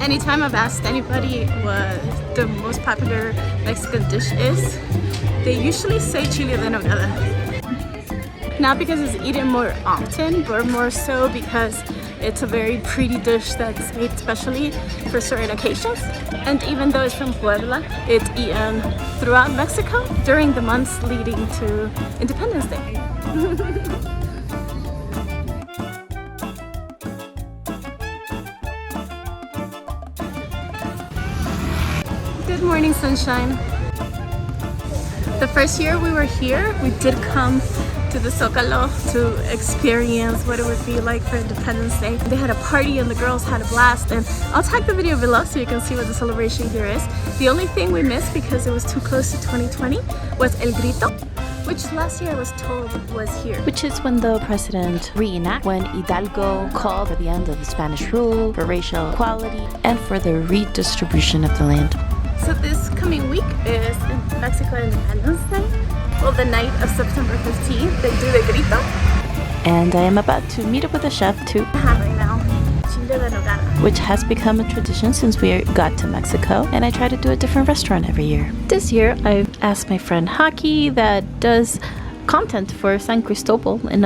Anytime I've asked anybody what the most popular Mexican dish is, they usually say chile de nogada. Not because it's eaten more often, but more so because it's a very pretty dish that's made especially for certain occasions. And even though it's from Puebla, it's eaten throughout Mexico during the months leading to Independence Day. Good morning, sunshine. The first year we were here, we did come to the Zócalo to experience what it would be like for Independence Day. They had a party and the girls had a blast, and I'll tag the video below so you can see what the celebration here is. The only thing we missed because it was too close to 2020 was El Grito, which last year I was told was here. Which is when the president reenacted when Hidalgo called for the end of the Spanish rule, for racial equality, and for the redistribution of the land. So this coming week is Mexico Independence Day. Well, the night of September 15th, they do the grito. And I am about to meet up with a chef to have right now chile de nogada, which has become a tradition since we got to Mexico, and I try to do a different restaurant every year. This year, I asked my friend Haki that does content for San Cristobal and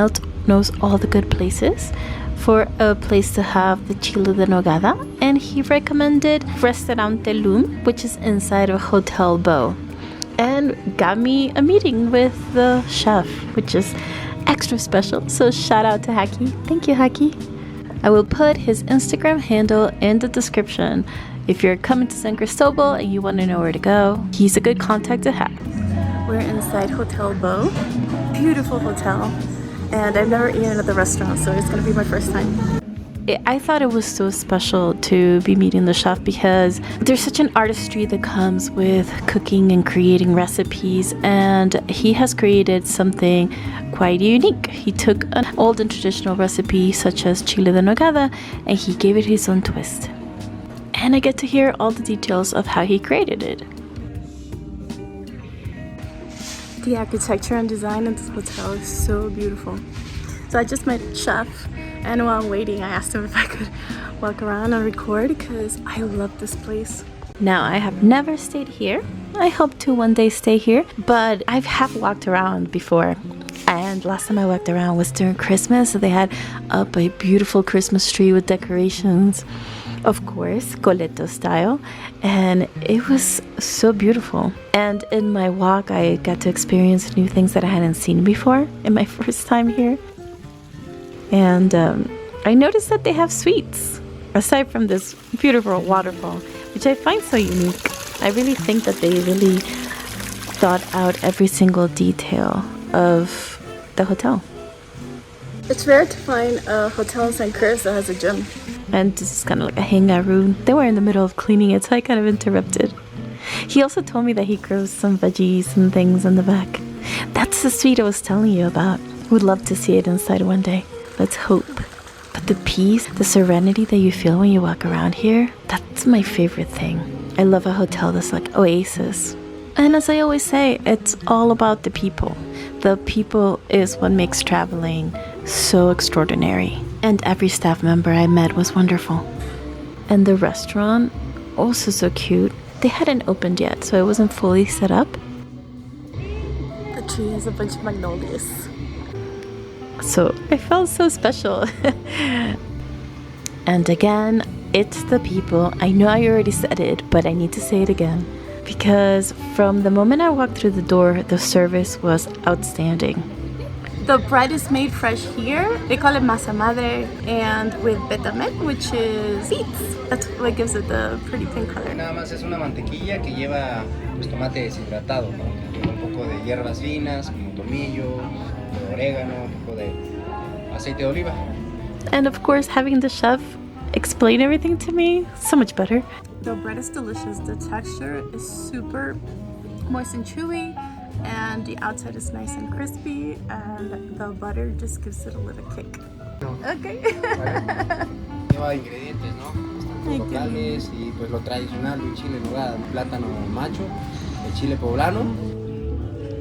knows all the good places for a place to have the chile de nogada, and he recommended Restaurante, which is inside of Hotel Beau, and got me a meeting with the chef, which is extra special. So shout out to Haki. Thank you, Haki. I will put his Instagram handle in the description. If you're coming to San Cristobal and you want to know where to go, he's a good contact to have. We're inside Hotel Beau. Beautiful hotel. And I've never eaten at the restaurant, so it's going to be my first time. I thought it was so special to be meeting the chef because there's such an artistry that comes with cooking and creating recipes, and he has created something quite unique. He took an old and traditional recipe such as chile de nogada and he gave it his own twist. And I get to hear all the details of how he created it. The architecture and design of this hotel is so beautiful. So I just met Chef, and while waiting I asked him if I could walk around and record because I love this place. Now, I have never stayed here. I hope to one day stay here, but I have walked around before. And last time I walked around was during Christmas, so they had up a beautiful Christmas tree with decorations, of course, Coleto style, and it was so beautiful. And in my walk, I got to experience new things that I hadn't seen before in my first time here. And I noticed that they have sweets, aside from this beautiful waterfall, which I find so unique. I really think that they really thought out every single detail of the hotel. It's rare to find a hotel in San Cristobal that has a gym. And this is kind of like a hangout room. They were in the middle of cleaning it, so I kind of interrupted. He also told me that he grows some veggies and things in the back. That's the suite I was telling you about. Would love to see it inside one day. Let's hope. But the peace, the serenity that you feel when you walk around here, that's my favorite thing. I love a hotel that's like oasis. And as I always say, it's all about the people. The people is what makes traveling so extraordinary. And every staff member I met was wonderful. And the restaurant, also so cute. They hadn't opened yet, so it wasn't fully set up. The tree has a bunch of magnolias. So I felt so special. And again, it's the people. I know I already said it, but I need to say it again. Because from the moment I walked through the door, the service was outstanding. The bread is made fresh here. They call it masa madre, and with betamel, which is beets. That's what gives it the pretty pink color. Nada más es una mantequilla que lleva pues, tomate deshidratado, ¿no? Que tiene un poco de hierbas finas, como tomillo, de orégano, un poco de aceite de oliva. And of course, having the chef explain everything to me, so much better. The bread is delicious. The texture is super moist and chewy, and the outside is nice and crispy, and the butter just gives it a little kick. Okay. Lleva ingredientes, ¿no? Bastante locales y pues lo tradicional de un chile en nogada, plátano macho, el chile poblano.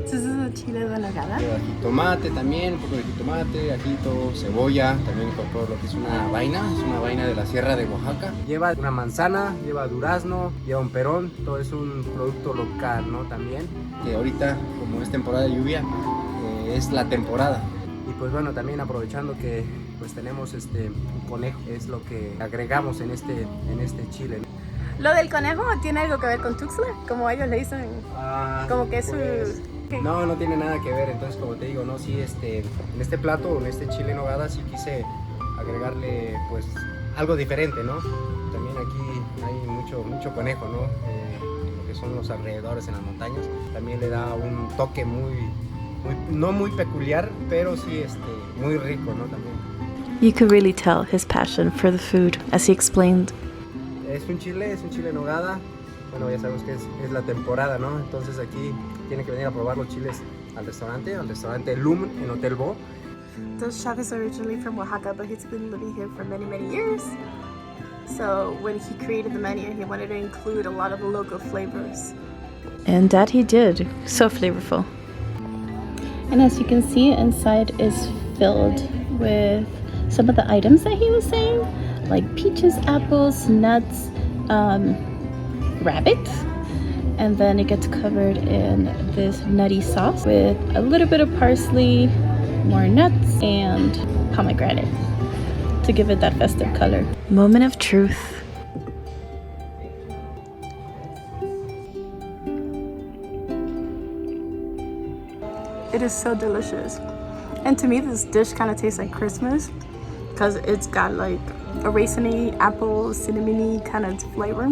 This is a chile de nogada. Lleva jitomate también, un poco de jitomate, ajito, cebolla, también incorporo lo que es una vaina de la sierra de Oaxaca. Lleva una manzana, lleva durazno, lleva un perón, todo es un producto local, ¿no? También, que ahorita, como es temporada de lluvia, es la temporada. Y pues bueno, también aprovechando que pues tenemos un conejo, es lo que agregamos en este chile. ¿Lo del conejo tiene algo que ver con Tuxtla? Como ellos le dicen, como que es pues, su... No, no tiene nada que ver, entonces como te digo, no, sí, en este plato, en este chile en nogada, sí quise agregarle pues algo diferente, ¿no? También aquí hay mucho conejo, ¿no? Lo que son los alrededores en las montañas, también le da un toque no muy peculiar, pero sí muy rico, ¿no? También. You could really tell his passion for the food as he explained. Es un chile nogada. Bueno, ya sabemos que es la temporada, ¿no? Entonces aquí tiene que venir a probar los chiles al restaurante Loom en Hotel Bo. The chef is originally from Oaxaca, but he's been living here for many, many years. So when he created the menu, he wanted to include a lot of the local flavors. And that he did. So flavorful. And as you can see, inside is filled with some of the items that he was saying, like peaches, apples, nuts, rabbit, and then it gets covered in this nutty sauce with a little bit of parsley, more nuts, and pomegranate to give it that festive color. Moment of truth. It is so delicious. And to me, this dish kind of tastes like Christmas because it's got like a raisiny, apple, cinnamony kind of flavor.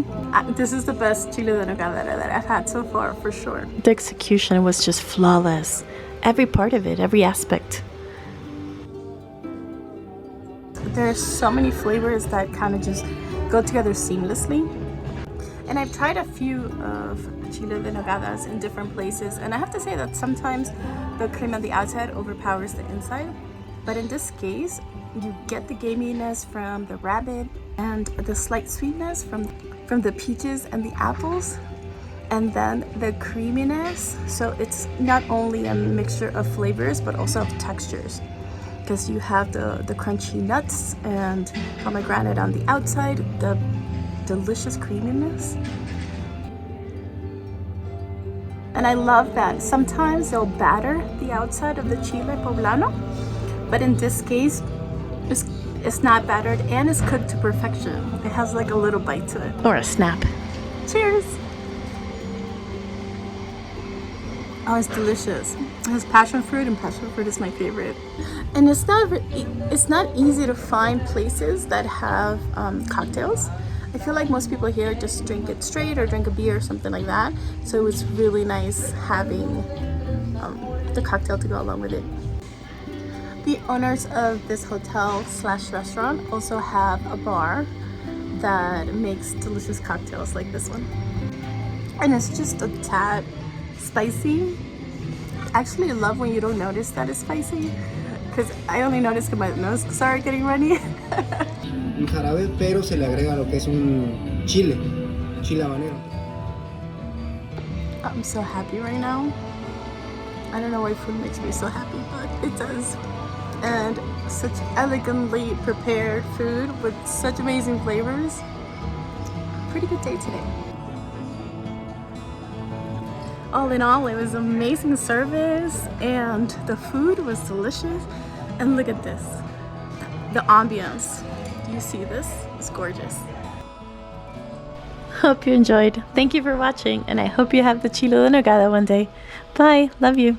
This is the best chile de nogada that I've had so far, for sure. The execution was just flawless. Every part of it, every aspect. There's so many flavors that kind of just go together seamlessly. And I've tried a few of chile de nogadas in different places, and I have to say that sometimes the cream on the outside overpowers the inside. But in this case, you get the gaminess from the rabbit and the slight sweetness from the peaches and the apples, and then the creaminess. So it's not only a mixture of flavors but also of textures, because you have the crunchy nuts and pomegranate on the outside, the delicious creaminess. And I love that sometimes they'll batter the outside of the chile poblano, but in this case it's not battered and it's cooked to perfection. It has like a little bite to it. Or a snap. Cheers! Oh, it's delicious. It has passion fruit, and passion fruit is my favorite. And it's not easy to find places that have cocktails. I feel like most people here just drink it straight or drink a beer or something like that. So it was really nice having the cocktail to go along with it. The owners of this hotel/restaurant also have a bar that makes delicious cocktails like this one. And it's just a tad spicy. I actually love when you don't notice that it's spicy, because I only noticed when my nose started getting runny. Un jarabe, pero se le agrega lo que es un chile habanero. I'm so happy right now. I don't know why food makes me so happy, but it does. And such elegantly prepared food with such amazing flavors. Pretty good day today. All in all, it was amazing service and the food was delicious. And look at this, the ambience. Do you see this? It's gorgeous. Hope you enjoyed. Thank you for watching, and I hope you have the chile de nogada one day. Bye. Love you.